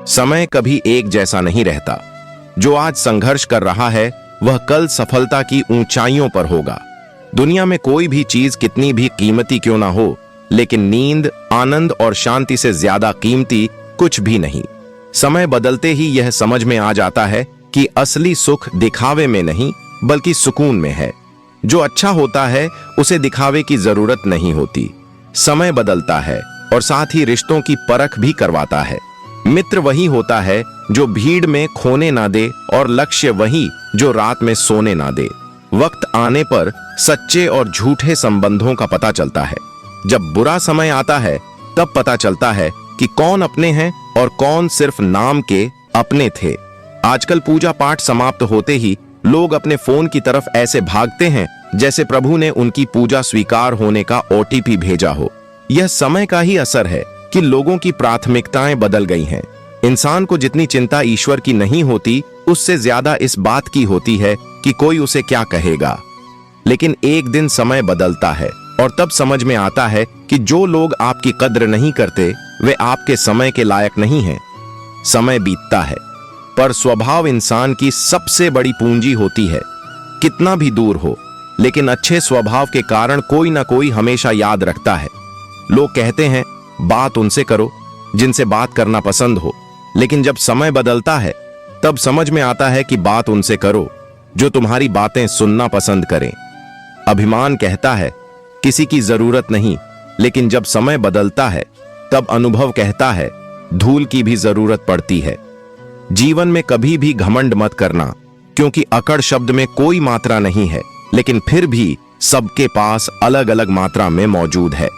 समय कभी एक जैसा नहीं रहता। जो आज संघर्ष कर रहा है वह कल सफलता की ऊंचाइयों पर होगा। दुनिया में कोई भी चीज कितनी भी कीमती क्यों ना हो, लेकिन नींद, आनंद और शांति से ज्यादा कीमती कुछ भी नहीं। समय बदलते ही यह समझ में आ जाता है कि असली सुख दिखावे में नहीं बल्कि सुकून में है। जो अच्छा होता है उसे दिखावे की जरूरत नहीं होती। समय बदलता है और साथ ही रिश्तों की परख भी करवाता है। मित्र वही होता है जो भीड़ में खोने ना दे और लक्ष्य वही जो रात में सोने ना दे। वक्त आने पर सच्चे और झूठे संबंधों का पता चलता है। जब बुरा समय आता है तब पता चलता है कि कौन अपने हैं और कौन सिर्फ नाम के अपने थे। आजकल पूजा पाठ समाप्त होते ही लोग अपने फोन की तरफ ऐसे भागते हैं जैसे प्रभु ने उनकी पूजा स्वीकार होने का ओटीपी भेजा हो। यह समय का ही असर है कि लोगों की प्राथमिकताएं बदल गई हैं। इंसान को जितनी चिंता ईश्वर की नहीं होती, उससे ज्यादा इस बात की होती है कि कोई उसे क्या कहेगा। लेकिन एक दिन समय बदलता है और तब समझ में आता है कि जो लोग आपकी कद्र नहीं करते वे आपके समय के लायक नहीं हैं। समय बीतता है पर स्वभाव इंसान की सबसे बड़ी पूंजी होती है। कितना भी दूर हो, लेकिन अच्छे स्वभाव के कारण कोई ना कोई हमेशा याद रखता है। लोग कहते हैं बात उनसे करो जिनसे बात करना पसंद हो, लेकिन जब समय बदलता है तब समझ में आता है कि बात उनसे करो जो तुम्हारी बातें सुनना पसंद करें। अभिमान कहता है किसी की जरूरत नहीं, लेकिन जब समय बदलता है तब अनुभव कहता है धूल की भी जरूरत पड़ती है। जीवन में कभी भी घमंड मत करना, क्योंकि अकड़ शब्द में कोई मात्रा नहीं है, लेकिन फिर भी सबके पास अलग अलग मात्रा में मौजूद है।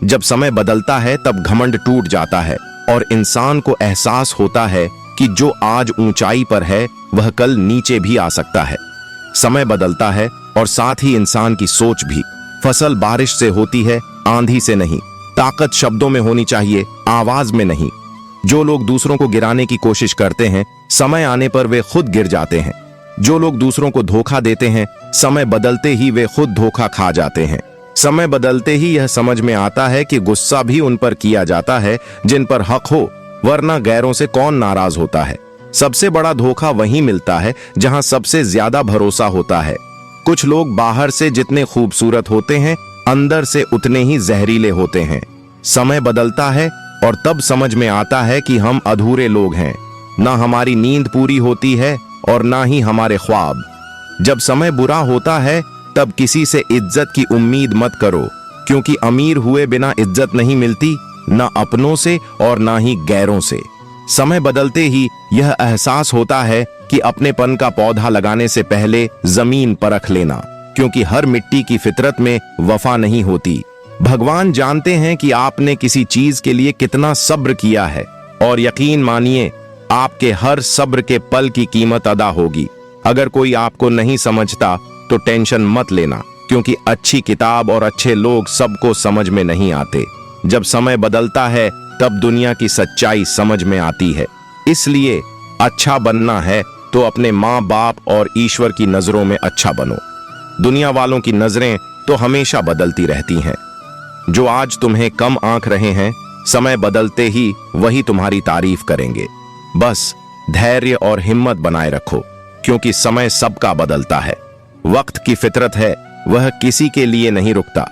जब समय बदलता है तब घमंड टूट जाता है और इंसान को एहसास होता है कि जो आज ऊंचाई पर है वह कल नीचे भी आ सकता है। समय बदलता है और साथ ही इंसान की सोच भी। फसल बारिश से होती है, आंधी से नहीं। ताकत शब्दों में होनी चाहिए, आवाज में नहीं। जो लोग दूसरों को गिराने की कोशिश करते हैं, समय आने पर वे खुद गिर जाते हैं। जो लोग दूसरों को धोखा देते हैं, समय बदलते ही वे खुद धोखा खा जाते हैं। समय बदलते ही यह समझ में आता है कि गुस्सा भी उन पर किया जाता है जिन पर हक हो, वरना गैरों से कौन नाराज होता है। सबसे बड़ा धोखा वहीं मिलता है जहां सबसे ज्यादा भरोसा होता है। कुछ लोग बाहर से जितने खूबसूरत होते हैं, अंदर से उतने ही जहरीले होते हैं। समय बदलता है और तब समझ में आता है कि हम अधूरे लोग हैं। ना हमारी नींद पूरी होती है और ना ही हमारे ख्वाब। जब समय बुरा होता है तब किसी से इज्जत की उम्मीद मत करो, क्योंकि अमीर हुए बिना इज्जत नहीं मिलती, ना अपनों से और ना ही गैरों से। समय बदलते ही यह एहसास होता है कि अपनेपन का पौधा लगाने से पहले जमीन परख लेना, क्योंकि हर मिट्टी की फितरत में वफा नहीं होती। भगवान जानते हैं कि आपने किसी चीज के लिए कितना सब्र किया है, और यकीन मानिए आपके हर सब्र के पल की कीमत अदा होगी। अगर कोई आपको नहीं समझता तो टेंशन मत लेना, क्योंकि अच्छी किताब और अच्छे लोग सबको समझ में नहीं आते। जब समय बदलता है तब दुनिया की सच्चाई समझ में आती है। इसलिए अच्छा बनना है तो अपने माँ बाप और ईश्वर की नजरों में अच्छा बनो। दुनिया वालों की नजरें तो हमेशा बदलती रहती हैं। जो आज तुम्हें कम आंक रहे हैं, समय बदलते ही वही तुम्हारी तारीफ करेंगे। बस धैर्य और हिम्मत बनाए रखो, क्योंकि समय सबका बदलता है। वक्त की फितरत है, वह किसी के लिए नहीं रुकता।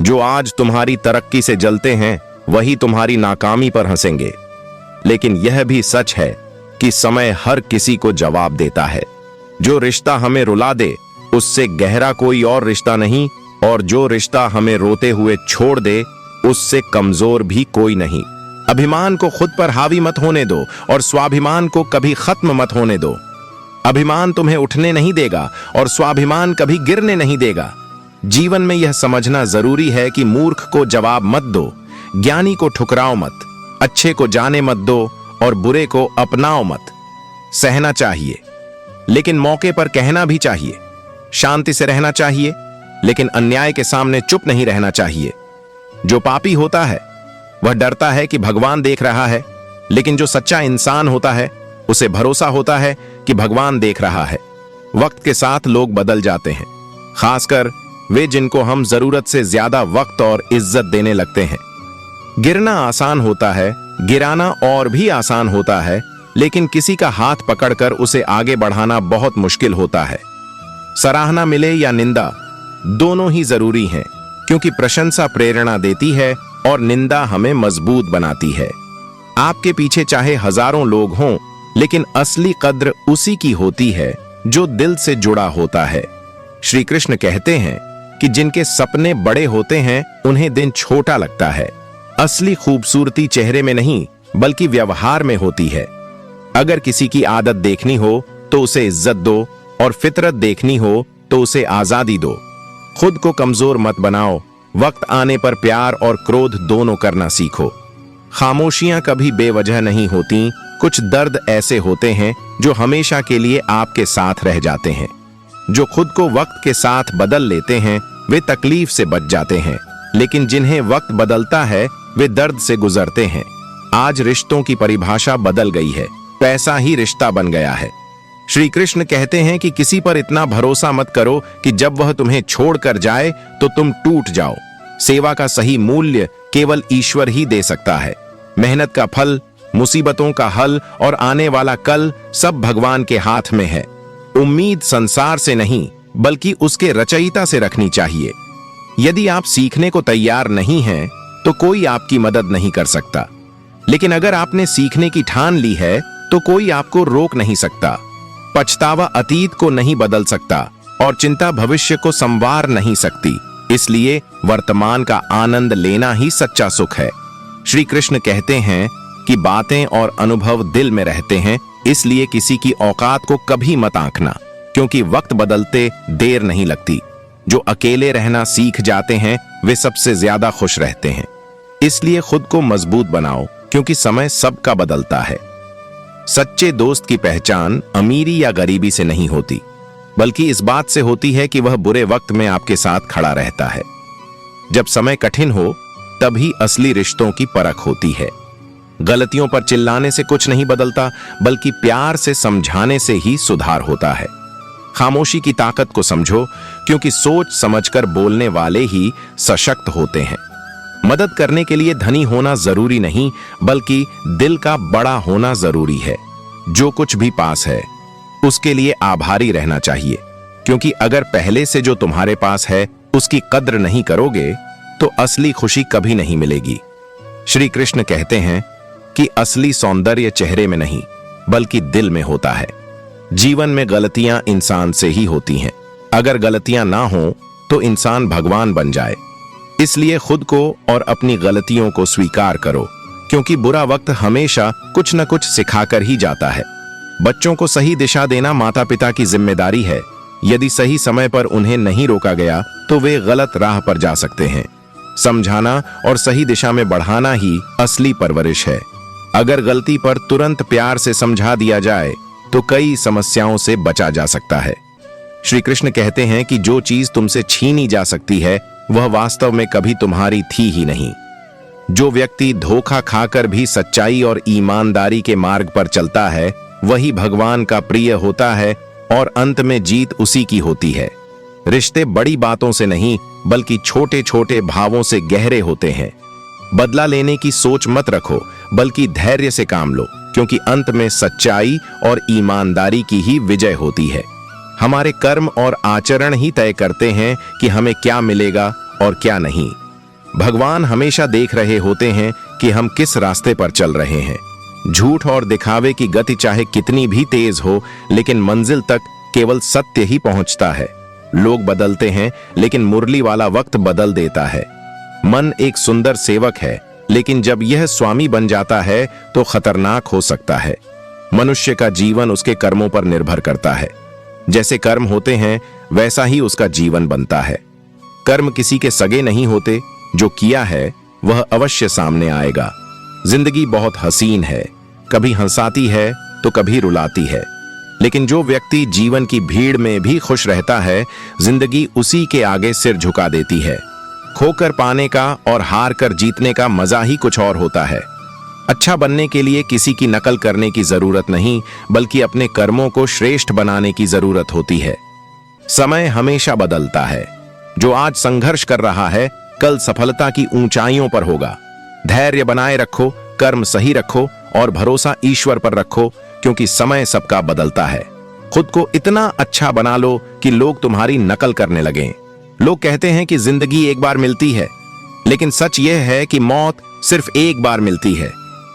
जो आज तुम्हारी तरक्की से जलते हैं वही तुम्हारी नाकामी पर हंसेंगे। लेकिन यह भी सच है कि समय हर किसी को जवाब देता है। जो रिश्ता हमें रुला दे उससे गहरा कोई और रिश्ता नहीं, और जो रिश्ता हमें रोते हुए छोड़ दे उससे कमजोर भी कोई नहीं। अभिमान को खुद पर हावी मत होने दो और स्वाभिमान को कभी खत्म मत होने दो। अभिमान तुम्हें उठने नहीं देगा और स्वाभिमान कभी गिरने नहीं देगा। जीवन में यह समझना जरूरी है कि मूर्ख को जवाब मत दो, ज्ञानी को ठुकराओ मत, अच्छे को जाने मत दो और बुरे को अपनाओ मत। सहना चाहिए लेकिन मौके पर कहना भी चाहिए। शांति से रहना चाहिए लेकिन अन्याय के सामने चुप नहीं रहना चाहिए। जो पापी होता है वह डरता है कि भगवान देख रहा है, लेकिन जो सच्चा इंसान होता है उसे भरोसा होता है कि भगवान देख रहा है। वक्त के साथ लोग बदल जाते हैं, खासकर वे जिनको हम जरूरत से ज्यादा वक्त और इज्जत देने लगते हैं। गिरना आसान होता है गिराना और भी आसान होता है, लेकिन किसी का हाथ पकड़कर उसे आगे बढ़ाना बहुत मुश्किल होता है। सराहना मिले या निंदा, दोनों ही जरूरी हैं, क्योंकि प्रशंसा प्रेरणा देती है और निंदा हमें मजबूत बनाती है। आपके पीछे चाहे हजारों लोग हों, लेकिन असली कद्र उसी की होती है जो दिल से जुड़ा होता है। श्री कृष्ण कहते हैं कि जिनके सपने बड़े होते हैं उन्हें दिन छोटा लगता है। असली खूबसूरती चेहरे में नहीं बल्कि व्यवहार में होती है। अगर किसी की आदत देखनी हो तो उसे इज्जत दो, और फितरत देखनी हो तो उसे आजादी दो। खुद को कमजोर मत बनाओ, वक्त आने पर प्यार और क्रोध दोनों करना सीखो। खामोशियां कभी बेवजह नहीं होती, कुछ दर्द ऐसे होते हैं जो हमेशा के लिए आपके साथ रह जाते हैं। जो खुद को वक्त के साथ बदल लेते हैं वे तकलीफ से बच जाते हैं, लेकिन जिन्हें वक्त बदलता है वे दर्द से गुजरते हैं। आज रिश्तों की परिभाषा बदल गई है, पैसा ही रिश्ता बन गया है। श्री कृष्ण कहते हैं कि किसी पर इतना भरोसा मत करो कि जब वह तुम्हें छोड़कर जाए तो तुम टूट जाओ। सेवा का सही मूल्य केवल ईश्वर ही दे सकता है। मेहनत का फल, मुसीबतों का हल और आने वाला कल सब भगवान के हाथ में है। उम्मीद संसार से नहीं बल्कि उसके रचयिता से रखनी चाहिए। यदि आप सीखने को तैयार नहीं हैं तो कोई आपकी मदद नहीं कर सकता, लेकिन अगर आपने सीखने की ठान ली है तो कोई आपको रोक नहीं सकता। पछतावा अतीत को नहीं बदल सकता और चिंता भविष्य को संवार नहीं सकती। इसलिए वर्तमान का आनंद लेना ही सच्चा सुख है। श्री कृष्ण कहते हैं कि बातें और अनुभव दिल में रहते हैं, इसलिए किसी की औकात को कभी मत आंकना, क्योंकि वक्त बदलते देर नहीं लगती। जो अकेले रहना सीख जाते हैं वे सबसे ज्यादा खुश रहते हैं। इसलिए खुद को मजबूत बनाओ, क्योंकि समय सबका बदलता है। सच्चे दोस्त की पहचान अमीरी या गरीबी से नहीं होती, बल्कि इस बात से होती है कि वह बुरे वक्त में आपके साथ खड़ा रहता है। जब समय कठिन हो तभी असली रिश्तों की परख होती है। गलतियों पर चिल्लाने से कुछ नहीं बदलता, बल्कि प्यार से समझाने से ही सुधार होता है। खामोशी की ताकत को समझो, क्योंकि सोच समझकर बोलने वाले ही सशक्त होते हैं। मदद करने के लिए धनी होना जरूरी नहीं, बल्कि दिल का बड़ा होना जरूरी है। जो कुछ भी पास है उसके लिए आभारी रहना चाहिए, क्योंकि अगर पहले से जो तुम्हारे पास है उसकी कद्र नहीं करोगे तो असली खुशी कभी नहीं मिलेगी। श्री कृष्ण कहते हैं कि असली सौंदर्य चेहरे में नहीं बल्कि दिल में होता है। जीवन में गलतियां इंसान से ही होती हैं। अगर गलतियां ना हो तो इंसान भगवान बन जाए। इसलिए खुद को और अपनी गलतियों को स्वीकार करो, क्योंकि बुरा वक्त हमेशा कुछ न कुछ सिखाकर ही जाता है। बच्चों को सही दिशा देना माता पिता की जिम्मेदारी है। यदि सही समय पर उन्हें नहीं रोका गया तो वे गलत राह पर जा सकते हैं। समझाना और सही दिशा में बढ़ाना ही असली परवरिश है। अगर गलती पर तुरंत प्यार से समझा दिया जाए तो कई समस्याओं से बचा जा सकता है। श्री कृष्ण कहते हैं कि जो चीज तुमसे छीनी जा सकती है वह वास्तव में कभी तुम्हारी थी ही नहीं। जो व्यक्ति धोखा खाकर भी सच्चाई और ईमानदारी के मार्ग पर चलता है वही भगवान का प्रिय होता है और अंत में जीत उसी की होती है। रिश्ते बड़ी बातों से नहीं बल्कि छोटे छोटे भावों से गहरे होते हैं। बदला लेने की सोच मत रखो, बल्कि धैर्य से काम लो, क्योंकि अंत में सच्चाई और ईमानदारी की ही विजय होती है। हमारे कर्म और आचरण ही तय करते हैं कि हमें क्या मिलेगा और क्या नहीं। भगवान हमेशा देख रहे होते हैं कि हम किस रास्ते पर चल रहे हैं। झूठ और दिखावे की गति चाहे कितनी भी तेज हो, लेकिन मंजिल तक केवल सत्य ही पहुंचता है। लोग बदलते हैं, लेकिन मुरली वाला वक्त बदल देता है। मन एक सुंदर सेवक है, लेकिन जब यह स्वामी बन जाता है तो खतरनाक हो सकता है। मनुष्य का जीवन उसके कर्मों पर निर्भर करता है। जैसे कर्म होते हैं वैसा ही उसका जीवन बनता है। कर्म किसी के सगे नहीं होते, जो किया है वह अवश्य सामने आएगा। जिंदगी बहुत हसीन है, कभी हंसाती है तो कभी रुलाती है, लेकिन जो व्यक्ति जीवन की भीड़ में भी खुश रहता है जिंदगी उसी के आगे सिर झुका देती है। खोकर पाने का और हार कर जीतने का मजा ही कुछ और होता है। अच्छा बनने के लिए किसी की नकल करने की जरूरत नहीं, बल्कि अपने कर्मों को श्रेष्ठ बनाने की जरूरत होती है। समय हमेशा बदलता है। जो आज संघर्ष कर रहा है कल सफलता की ऊंचाइयों पर होगा। धैर्य बनाए रखो, कर्म सही रखो और भरोसा ईश्वर पर रखो, क्योंकि समय सबका बदलता है। खुद को इतना अच्छा बना लो कि लोग तुम्हारी नकल करने लगें। लोग कहते हैं कि जिंदगी एक बार मिलती है, लेकिन सच यह है कि मौत सिर्फ एक बार मिलती है।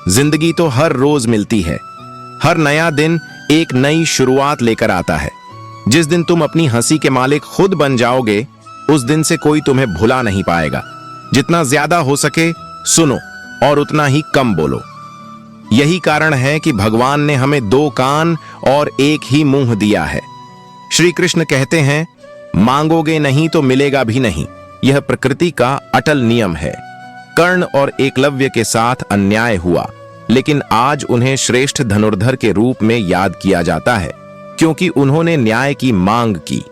जिंदगी तो हर रोज मिलती है। हर नया दिन एक नई शुरुआत लेकर आता है। जिस दिन तुम अपनी हंसी के मालिक खुद बन जाओगे, उस दिन से कोई तुम्हें भुला नहीं पाएगा। जितना ज्यादा हो सके सुनो और उतना ही कम बोलो। यही कारण है कि भगवान ने हमें 2 कान और एक ही मुंह दिया है। श्री कृष्ण कहते हैं, मांगोगे नहीं तो मिलेगा भी नहीं। यह प्रकृति का अटल नियम है। कर्ण और एकलव्य के साथ अन्याय हुआ, लेकिन आज उन्हें श्रेष्ठ धनुर्धर के रूप में याद किया जाता है, क्योंकि उन्होंने न्याय की मांग की।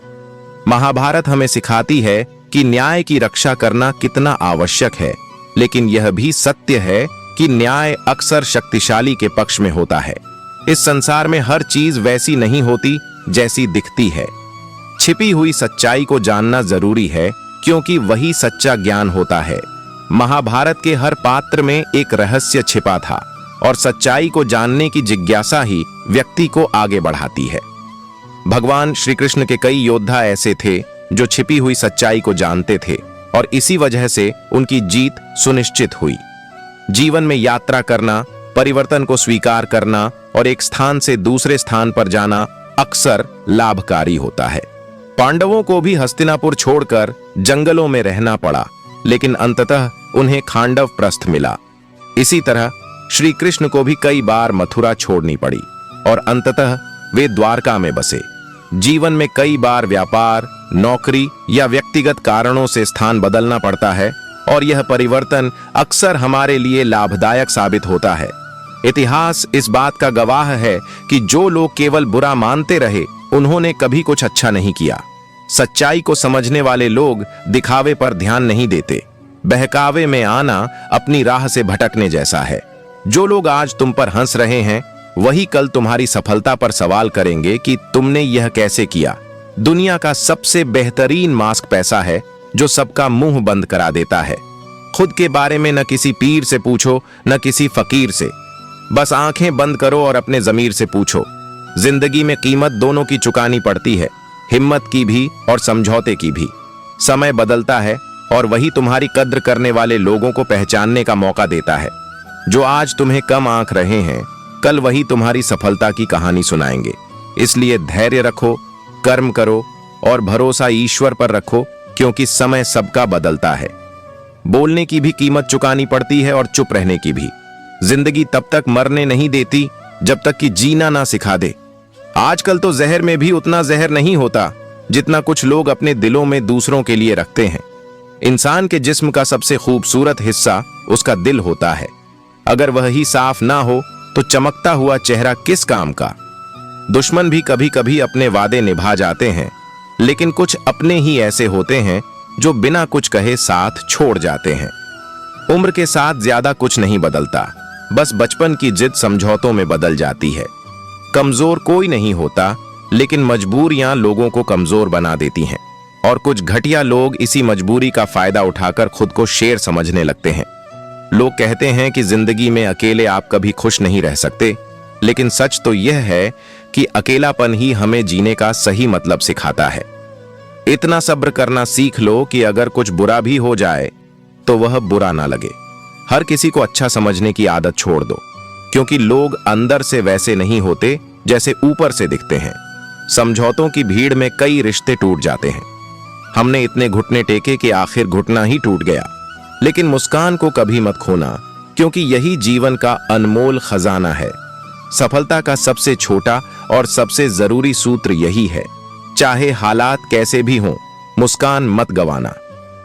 महाभारत हमें सिखाती है कि न्याय की रक्षा करना कितना आवश्यक है, लेकिन यह भी सत्य है कि न्याय अक्सर शक्तिशाली के पक्ष में होता है। इस संसार में हर चीज वैसी नहीं होती जैसी दिखती है। छिपी हुई सच्चाई को जानना जरूरी है, क्योंकि वही सच्चा ज्ञान होता है। महाभारत के हर पात्र में एक रहस्य छिपा था, और सच्चाई को जानने की जिज्ञासा ही व्यक्ति को आगे बढ़ाती है। भगवान श्री कृष्ण के कई योद्धा ऐसे थे जो छिपी हुई सच्चाई को जानते थे, और इसी वजह से उनकी जीत सुनिश्चित हुई। जीवन में यात्रा करना, परिवर्तन को स्वीकार करना और एक स्थान से दूसरे स्थान पर जाना अक्सर लाभकारी होता है। पांडवों को भी हस्तिनापुर छोड़कर जंगलों में रहना पड़ा, लेकिन अंततः उन्हें खांडव प्रस्थ मिला। इसी तरह श्री कृष्ण को भी कई बार मथुरा छोड़नी पड़ी, और अंततः वे द्वारका में बसे। जीवन में कई बार व्यापार, नौकरी या व्यक्तिगत कारणों से स्थान बदलना पड़ता है, और यह परिवर्तन अक्सर हमारे लिए लाभदायक साबित होता है। इतिहास इस बात का गवाह है कि जो लोग केवल बुरा मानते रहे, उन्होंने कभी कुछ अच्छा नहीं किया। सच्चाई को समझने वाले लोग दिखावे पर ध्यान नहीं देते। बहकावे में आना अपनी राह से भटकने जैसा है। जो लोग आज तुम पर हंस रहे हैं, वही कल तुम्हारी सफलता पर सवाल करेंगे कि तुमने यह कैसे किया। दुनिया का सबसे बेहतरीन मास्क पैसा है, जो सबका मुंह बंद करा देता है। खुद के बारे में न किसी पीर से पूछो, न किसी फकीर से। बस आंखें बंद करो और अपने जमीर से पूछो। जिंदगी में कीमत दोनों की चुकानी पड़ती है, हिम्मत की भी और समझौते की भी। समय बदलता है, और वही तुम्हारी कद्र करने वाले लोगों को पहचानने का मौका देता है। जो आज तुम्हें कम आंक रहे हैं, कल वही तुम्हारी सफलता की कहानी सुनाएंगे। इसलिए धैर्य रखो, कर्म करो और भरोसा ईश्वर पर रखो, क्योंकि समय सबका बदलता है। बोलने की भी कीमत चुकानी पड़ती है, और चुप रहने की भी। जिंदगी तब तक मरने नहीं देती जब तक कि जीना ना सिखा दे। आजकल तो जहर में भी उतना जहर नहीं होता जितना कुछ लोग अपने दिलों में दूसरों के लिए रखते हैं। इंसान के जिस्म का सबसे खूबसूरत हिस्सा उसका दिल होता है। अगर वह ही साफ ना हो तो चमकता हुआ चेहरा किस काम का। दुश्मन भी कभी कभी अपने वादे निभा जाते हैं, लेकिन कुछ अपने ही ऐसे होते हैं जो बिना कुछ कहे साथ छोड़ जाते हैं। उम्र के साथ ज्यादा कुछ नहीं बदलता, बस बचपन की जिद समझौतों में बदल जाती है। कमजोर कोई नहीं होता, लेकिन मजबूरियां लोगों को कमजोर बना देती हैं, और कुछ घटिया लोग इसी मजबूरी का फायदा उठाकर खुद को शेर समझने लगते हैं। लोग कहते हैं कि जिंदगी में अकेले आप कभी खुश नहीं रह सकते, लेकिन सच तो यह है कि अकेलापन ही हमें जीने का सही मतलब सिखाता है। इतना सब्र करना सीख लो कि अगर कुछ बुरा भी हो जाए तो वह बुरा ना लगे। हर किसी को अच्छा समझने की आदत छोड़ दो, क्योंकि लोग अंदर से वैसे नहीं होते जैसे ऊपर से दिखते हैं। समझौतों की भीड़ में कई रिश्ते टूट जाते हैं। हमने इतने घुटने टेके कि आखिर घुटना ही टूट गया। लेकिन मुस्कान को कभी मत खोना, क्योंकि यही जीवन का अनमोल खजाना है। सफलता का सबसे छोटा और सबसे जरूरी सूत्र यही है, चाहे हालात कैसे भी हों, मुस्कान मत गवाना।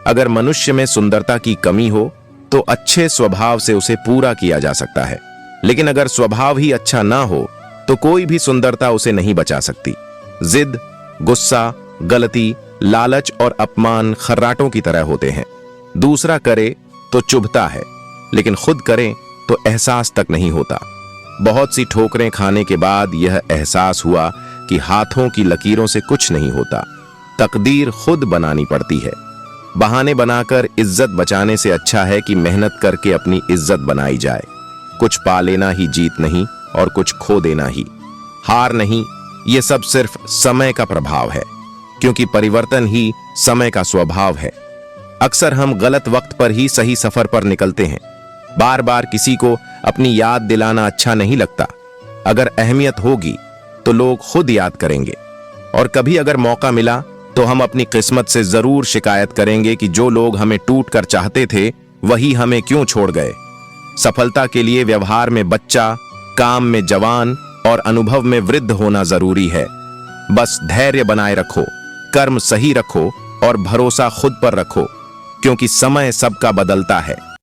अगर मनुष्य में सुंदरता की कमी हो तो अच्छे स्वभाव से उसे पूरा किया जा सकता है, लेकिन अगर स्वभाव ही अच्छा ना हो तो कोई भी सुंदरता उसे नहीं बचा सकती। जिद, गुस्सा, गलती, लालच और अपमान खर्राटों की तरह होते हैं। दूसरा करे तो चुभता है, लेकिन खुद करें तो एहसास तक नहीं होता। बहुत सी ठोकरें खाने के बाद यह एहसास हुआ कि हाथों की लकीरों से कुछ नहीं होता, तकदीर खुद बनानी पड़ती है। बहाने बनाकर इज्जत बचाने से अच्छा है कि मेहनत करके अपनी इज्जत बनाई जाए। कुछ पा लेना ही जीत नहीं और कुछ खो देना ही हार नहीं। ये सब सिर्फ समय का प्रभाव है, क्योंकि परिवर्तन ही समय का स्वभाव है। अक्सर हम गलत वक्त पर ही सही सफर पर निकलते हैं। बार बार किसी को अपनी याद दिलाना अच्छा नहीं लगता। अगर अहमियत होगी तो लोग खुद याद करेंगे, और कभी अगर मौका मिला तो हम अपनी किस्मत से जरूर शिकायत करेंगे कि जो लोग हमें टूट कर चाहते थे वही हमें क्यों छोड़ गए। सफलता के लिए व्यवहार में बच्चा, काम में जवान और अनुभव में वृद्ध होना जरूरी है। बस धैर्य बनाए रखो, कर्म सही रखो और भरोसा खुद पर रखो, क्योंकि समय सबका बदलता है।